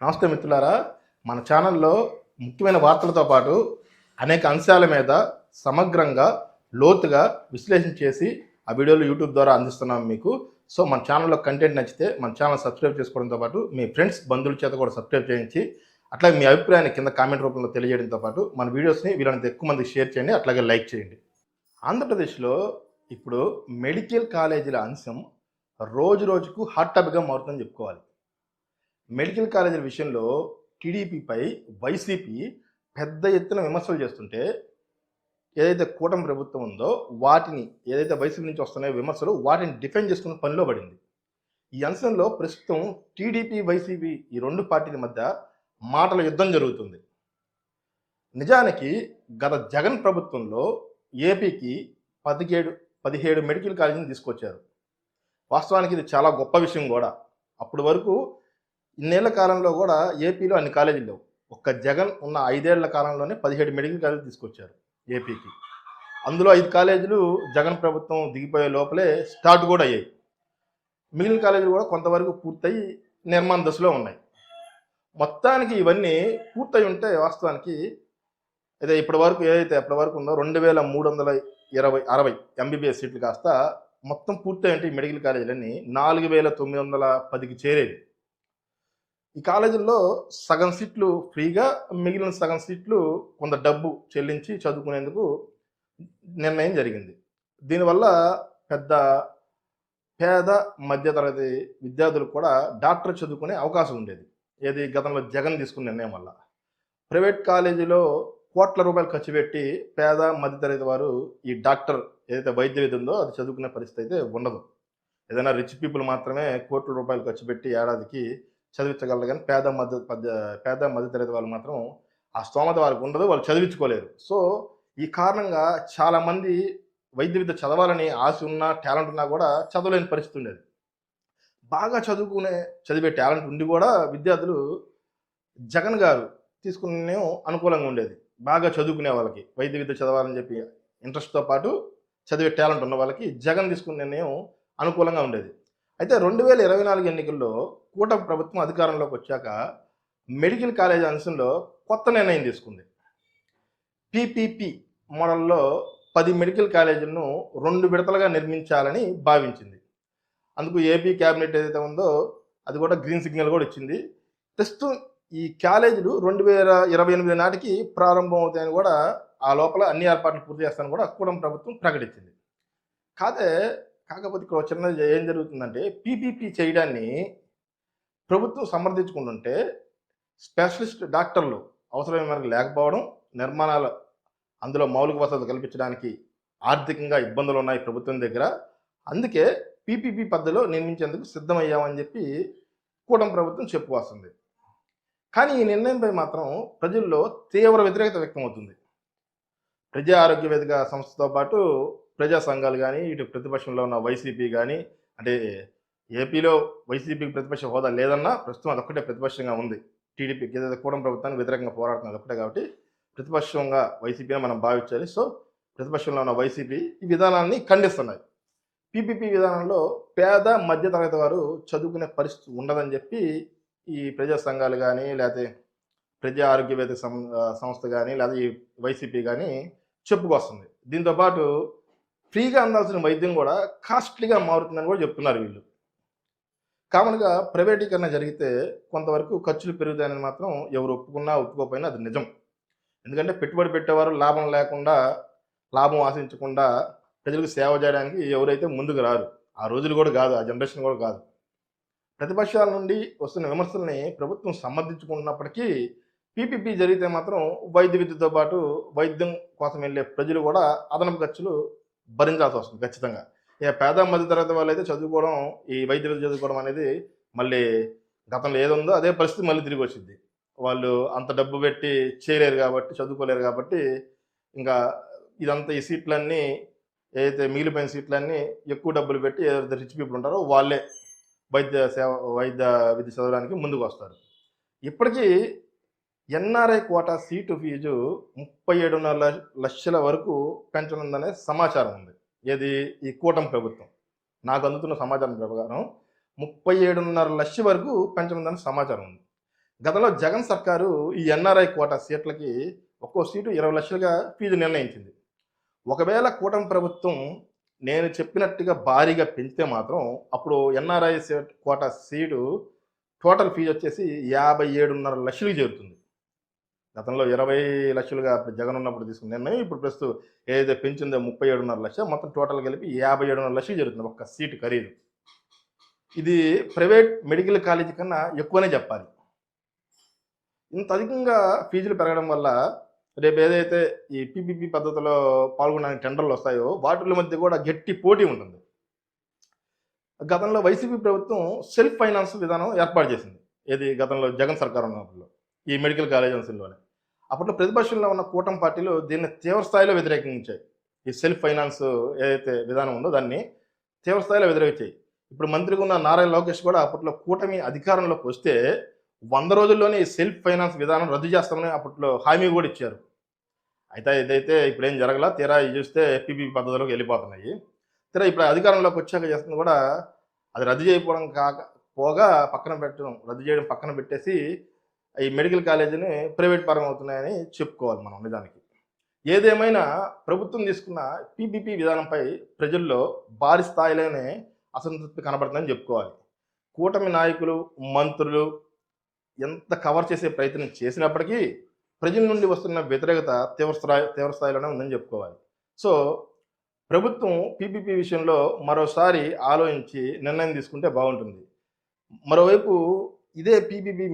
నమస్తే మిత్రులారా. మన ఛానల్లో ముఖ్యమైన వార్తలతో పాటు అనేక అంశాల మీద సమగ్రంగా లోతుగా విశ్లేషణ చేసి ఆ వీడియోలు యూట్యూబ్ ద్వారా అందిస్తున్నాం మీకు. సో మన ఛానల్లో కంటెంట్ నచ్చితే మన ఛానల్ సబ్స్క్రైబ్ చేసుకోవడంతో పాటు మీ ఫ్రెండ్స్ బంధువుల చేత కూడా సబ్స్క్రైబ్ చేయించి అట్లాగే మీ అభిప్రాయాన్ని కింద కామెంట్ రూపంలో తెలియజేయడంతో పాటు మన వీడియోస్ని వీళ్ళంత ఎక్కువ మందికి షేర్ చేయండి, అట్లాగే లైక్ చేయండి. ఆంధ్రప్రదేశ్లో ఇప్పుడు మెడికల్ కాలేజీల అంశం రోజు రోజుకు హాట్ టాపిక్గా మారుతుందని చెప్పుకోవాలి. మెడికల్ కాలేజీల విషయంలో టీడీపీపై వైసీపీ పెద్ద ఎత్తున విమర్శలు చేస్తుంటే ఏదైతే కూటమి ప్రభుత్వం ఉందో వాటిని ఏదైతే వైసీపీ నుంచి వస్తున్నాయో విమర్శలు వాటిని డిఫెండ్ చేసుకున్న పనిలో పడింది. ఈ అంశంలో ప్రస్తుతం టీడీపీ వైసీపీ ఈ రెండు పార్టీల మధ్య మాటల యుద్ధం జరుగుతుంది. నిజానికి గత జగన్ ప్రభుత్వంలో ఏపీకి 17 మెడికల్ కాలేజీని తీసుకొచ్చారు. వాస్తవానికి ఇది చాలా గొప్ప విషయం కూడా. అప్పటి వరకు ఇన్నేళ్ల కాలంలో కూడా ఏపీలో అన్ని కాలేజీలు లేవు. ఒక్క జగన్ ఉన్న 5 ఏళ్ల కాలంలోనే 17 మెడికల్ కాలేజీలు తీసుకొచ్చారు ఏపీకి. అందులో 5 కాలేజీలు జగన్ ప్రభుత్వం దిగిపోయే లోపలే స్టార్ట్ కూడా అయ్యాయి. మిగిలిన కాలేజీలు కూడా కొంతవరకు పూర్తయి నిర్మాణ దశలో ఉన్నాయి. మొత్తానికి ఇవన్నీ పూర్తయి ఉంటే వాస్తవానికి అదే ఇప్పటి వరకు ఉందో 2360 ఎంబీబీఎస్ సీట్లు కాస్త మొత్తం పూర్తయి ఉంటే ఈ మెడికల్ కాలేజీలన్నీ 4910కి చేరేవి. ఈ కాలేజీల్లో సగం సీట్లు ఫ్రీగా, మిగిలిన సగం సీట్లు కొంత డబ్బు చెల్లించి చదువుకునేందుకు నిర్ణయం జరిగింది. దీనివల్ల పేద మధ్యతరగతి విద్యార్థులకు కూడా డాక్టర్ చదువుకునే అవకాశం ఉండేది. ఏది గతంలో జగన్ తీసుకున్న నిర్ణయం వల్ల. ప్రైవేట్ కాలేజీలో కోట్ల రూపాయలు ఖర్చు పెట్టి పేద మధ్యతరగతి వారు ఈ డాక్టర్ ఏదైతే వైద్య విధి ఉందో అది చదువుకునే పరిస్థితి అయితే ఉండదు. ఏదైనా రిచ్ పీపుల్ మాత్రమే కోట్ల రూపాయలు ఖర్చు పెట్టి ఏడాదికి చదివించగలరు, కానీ పేద మధ్యతరగతి వాళ్ళు మాత్రం ఆ స్తోమత వాళ్ళకి ఉండదు, వాళ్ళు చదివించుకోలేరు. సో ఈ కారణంగా చాలామంది వైద్య విద్య చదవాలని ఆశ ఉన్నా టాలెంట్ ఉన్నా కూడా చదవలేని పరిస్థితి ఉండేది. బాగా చదివే టాలెంట్ ఉండి కూడా విద్యార్థులు జగన్ గారు తీసుకునే నిర్ణయం అనుకూలంగా ఉండేది. బాగా చదువుకునే వాళ్ళకి వైద్య విద్య చదవాలని చెప్పి ఇంట్రెస్ట్తో పాటు చదివే టాలెంట్ ఉన్న వాళ్ళకి జగన్ తీసుకునే నిర్ణయం అనుకూలంగా ఉండేది. అయితే 2024 ఎన్నికల్లో కూటమి ప్రభుత్వం అధికారంలోకి వచ్చాక మెడికల్ కాలేజ్ అంశంలో కొత్త నిర్ణయం తీసుకుంది. పీపీపీ మోడల్లో 10 మెడికల్ కాలేజీలను 2 విడతలుగా నిర్మించాలని భావించింది. అందుకు ఏపీ క్యాబినెట్ ఏదైతే ఉందో అది కూడా గ్రీన్ సిగ్నల్ కూడా ఇచ్చింది. ప్రస్తుతం ఈ కాలేజీలు 2028 నాటికి ప్రారంభం అవుతాయని కూడా, ఆ లోపల అన్ని ఏర్పాట్లు పూర్తి చేస్తానని కూడా కూటమి ప్రభుత్వం ప్రకటించింది. కాకపోతే ఇక్కడ చిన్నది ఏం జరుగుతుందంటే, పీపీపీ చేయడాన్ని ప్రభుత్వం సమర్థించుకుంటుంటే స్పెషలిస్ట్ డాక్టర్లు అవసరమైన మేరకు లేకపోవడం, నిర్మాణాలు అందులో మౌలిక వసతులు కల్పించడానికి ఆర్థికంగా ఇబ్బందులు ఉన్నాయి ప్రభుత్వం దగ్గర, అందుకే పీపీపీ పద్ధతిలో నిర్మించేందుకు సిద్ధమయ్యామని చెప్పి కూటమి ప్రభుత్వం చెప్పుకొస్తుంది. కానీ ఈ నిర్ణయంపై మాత్రం ప్రజల్లో తీవ్ర వ్యతిరేకత వ్యక్తమవుతుంది. ప్రజా ఆరోగ్య వేదిక సంస్థతో పాటు ప్రజా సంఘాలు కానీ, ఇటు ప్రతిపక్షంలో ఉన్న వైసీపీ కానీ, అంటే ఏపీలో వైసీపీకి ప్రతిపక్ష హోదా లేదన్నా ప్రస్తుతం అదొక్కటే ప్రతిపక్షంగా ఉంది. టీడీపీకి ఏదైతే కూటమి ప్రభుత్వానికి వ్యతిరేకంగా పోరాడుతుంది అదొక్కటే, కాబట్టి ప్రతిపక్షంగా వైసీపీని మనం భావించాలి. సో ప్రతిపక్షంలో ఉన్న వైసీపీ ఈ విధానాన్ని ఖండిస్తున్నాయి. పీపీపీ విధానంలో పేద మధ్యతరగతి వారు చదువుకునే పరిస్థితి ఉండదని చెప్పి ఈ ప్రజా సంఘాలు కానీ, లేకపోతే ప్రజా ఆరోగ్య వేదిక సంస్థ కానీ, లేదా ఈ వైసీపీ కానీ చెప్పుకొస్తుంది. దీంతోపాటు ఫ్రీగా అందాల్సిన వైద్యం కూడా కాస్ట్లీగా మారుతుందని కూడా చెప్తున్నారు వీళ్ళు. కామన్గా ప్రైవేటీకరణ జరిగితే కొంతవరకు ఖర్చులు పెరుగుతాయని మాత్రం ఎవరు ఒప్పుకోకపోయినా అది నిజం. ఎందుకంటే పెట్టుబడి పెట్టేవారు లాభం ఆశించకుండా ప్రజలకు సేవ చేయడానికి ఎవరైతే ముందుకు రారు. ఆ రోజులు కూడా కాదు, ఆ జనరేషన్ కూడా కాదు. ప్రతిపక్షాల నుండి వస్తున్న విమర్శల్ని ప్రభుత్వం సమర్థించుకుంటున్నప్పటికీ పీపీపీ జరిగితే మాత్రం వైద్య విద్యతో పాటు వైద్యం కోసం వెళ్ళే ప్రజలు కూడా అదనపు ఖర్చులు భరించాల్సి వస్తుంది ఖచ్చితంగా. ఇక పేద మధ్యతరగతి వాళ్ళు అయితే చదువుకోవడం, ఈ వైద్య విద్య చదువుకోవడం అనేది మళ్ళీ గతంలో ఏదుందో అదే పరిస్థితి మళ్ళీ తిరిగి వచ్చింది. వాళ్ళు అంత డబ్బు పెట్టి చేయలేరు కాబట్టి, చదువుకోలేరు కాబట్టి ఇంకా ఇదంతా ఈ సీట్లన్నీ ఏదైతే మిగిలిపోయిన సీట్లన్నీ ఎక్కువ డబ్బులు పెట్టి ఏదైతే రిచ్ పీపుల్ ఉంటారో వాళ్ళే వైద్య విద్య చదవడానికి ముందుకు వస్తారు. ఇప్పటికీ ఎన్ఆర్ఐ కోటా సీటు ఫీజు 37.5 లక్షల వరకు పెంచనుందనే సమాచారం ఉంది. ఏది ఈ కూటమి ప్రభుత్వం నాకు అందుతున్న సమాచారం ప్రకారం 37.5 లక్షల వరకు పెంచనుందని సమాచారం ఉంది. గతంలో జగన్ సర్కారు ఈ ఎన్ఆర్ఐ కోటా సీట్లకి ఒక్కో సీటు 20 లక్షలుగా ఫీజు నిర్ణయించింది. ఒకవేళ కూటమి ప్రభుత్వం నేను చెప్పినట్టుగా భారీగా పెంచితే మాత్రం అప్పుడు NRI quota seat total fees వచ్చేసి 57.5 లక్షలకు చేరుతుంది. గతంలో 20 లక్షలుగా అప్పుడు జగన్ ఉన్నప్పుడు తీసుకున్న నిర్ణయం ఇప్పుడు ప్రస్తుతం ఏదైతే పెంచిందో 37.5 లక్ష మొత్తం టోటల్ కలిపి 57.5 లక్షలు జరుగుతుంది ఒక్క సీటు ఖరీదు. ఇది ప్రైవేట్ మెడికల్ కాలేజీ కన్నా ఎక్కువనే చెప్పాలి. ఇంత అధికంగా ఫీజులు పెరగడం వల్ల రేపు ఏదైతే ఈ పీపీపీ పద్ధతిలో పాల్గొనడానికి టెండర్లు వస్తాయో వాటిల మధ్య కూడా గట్టి పోటీ ఉంటుంది. గతంలో వైసీపీ ప్రభుత్వం సెల్ఫ్ ఫైనాన్స్ విధానం ఏర్పాటు చేసింది. ఏది గతంలో జగన్ సర్కార్ ఉన్నప్పుడు ఈ మెడికల్ కాలేజెస్లోనే. అప్పట్లో ప్రతిపక్షంలో ఉన్న కూటమి పార్టీలు దీన్ని తీవ్ర స్థాయిలో వ్యతిరేకించాయి. ఈ సెల్ఫ్ ఫైనాన్స్ ఏదైతే విధానం ఉందో దాన్ని తీవ్ర స్థాయిలో వ్యతిరేకించాయి. ఇప్పుడు మంత్రిగా ఉన్న నారా లోకేష్ కూడా అప్పట్లో కూటమి అధికారంలోకి వస్తే 100 రోజుల్లోనే ఈ సెల్ఫ్ ఫైనాన్స్ విధానం రద్దు చేస్తామని అప్పట్లో హామీ కూడా ఇచ్చారు. అయితే ఇదైతే ఇప్పుడేం జరగలా. తీరా ఇది చూస్తే పీపీపీ పద్ధతిలోకి వెళ్ళిపోతున్నాయి. తీరా ఇప్పుడు అధికారంలోకి వచ్చాక చేస్తుంది కూడా అది రద్దు చేయకపోవడం పోగా రద్దు చేయడం పక్కన పెట్టేసి ఈ మెడికల్ కాలేజీని ప్రైవేట్ పరం అవుతున్నాయని చెప్పుకోవాలి మనం నిజానికి. ఏదేమైనా ప్రభుత్వం తీసుకున్న పీపీపీ విధానంపై ప్రజల్లో భారీ స్థాయిలోనే అసంతృప్తి కనబడుతుందని చెప్పుకోవాలి. కూటమి నాయకులు, మంత్రులు ఎంత కవర్ చేసే ప్రయత్నం చేసినప్పటికీ ప్రజల నుండి వస్తున్న వ్యతిరేకత తీవ్ర స్థాయిలోనే ఉందని చెప్పుకోవాలి. సో ప్రభుత్వం పీపీపీ విషయంలో మరోసారి ఆలోచించి నిర్ణయం తీసుకుంటే బాగుంటుంది. మరోవైపు ఇదే పీపీపీ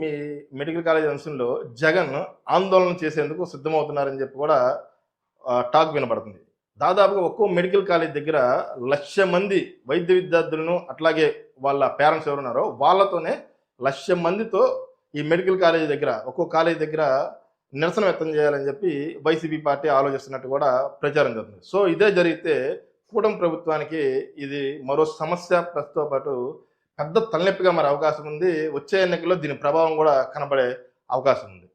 మెడికల్ కాలేజ్ అంశంలో జగన్ ఆందోళన చేసేందుకు సిద్ధమవుతున్నారని చెప్పి కూడా టాక్ వినపడుతుంది. దాదాపుగా ఒక్కో మెడికల్ కాలేజ్ దగ్గర 1,00,000 మంది వైద్య విద్యార్థులను అట్లాగే వాళ్ళ పేరెంట్స్ ఎవరున్నారో వాళ్ళతోనే 1,00,000 మందితో ఈ మెడికల్ కాలేజీ దగ్గర ఒక్కో కాలేజీ దగ్గర నిరసన వ్యక్తం చేయాలని చెప్పి వైసీపీ పార్టీ ఆలోచిస్తున్నట్టు కూడా ప్రచారం జరుగుతుంది. సో ఇదే జరిగితే కూటమి ప్రభుత్వానికి ఇది మరో సమస్య ప్రస్తుతో పాటు పెద్ద తలనొప్పిగా మారే అవకాశం ఉంది. వచ్చే ఎన్నికల్లో దీని ప్రభావం కూడా కనబడే అవకాశం ఉంది.